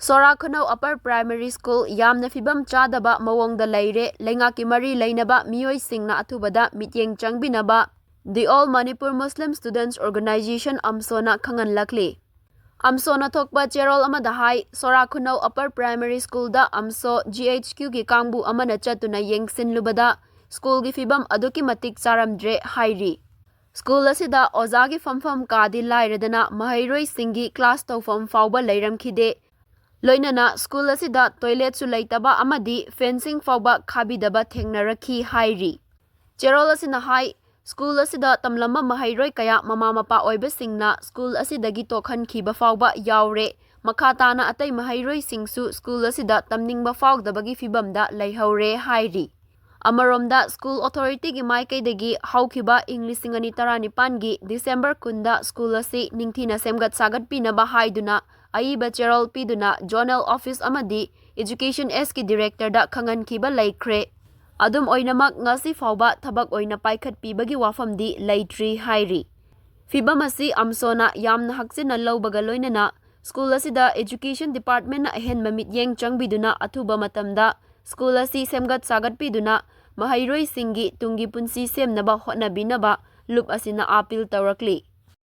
Sora Khunou Upper Primary School yamna fibam chadaba mawongda leire lengaki mari leinaba miyoi singna athubada mityeng changbinaba The All Manipur Muslim Students Organization AMSOna khangan lakli AMSOna thokpa cherol amada hai Sora Khunou Upper Primary School da AMSO GHQ gi kangbu amana chatuna yengsin lubada school gi fibam aduki matik charamdre hairi School asida ozagi famfam kadi lairedana mahairoi singi class tawfam fawba leiramkhide Loinana school asida toilet su leitaba amadi fencing fawba khabidaba thengnaraki hairi Cherol asina hai school asida tamlama mahairoi kaya mama mapa oiba singna school asidagi tokhan khiba fawba yaure makhatana atai mahairoi singsu school asida tamningba fawdabagi fibamda leihaure hairi Amaromda School Authority gi maikaidagi haukiba English singani taranipan gi December kunda school asi ningthina semgat sagat pinaba haiduna aiba cherol piduna Journal Office amadi Education S ki Director da khangan khiba laikre adum oinamak ngasi fawba thabak oina paikhat pibagi wafamdi leitri hairi fibam asi AMSOna yamna hakchina lawbaga loinana school asida Education Department na ahen mamit yeng changbiduna athuba matamda School asi semgat sagat piduna mahairoi singi tungi punsi semnaba hotnabinaba lup asina apil tawrakli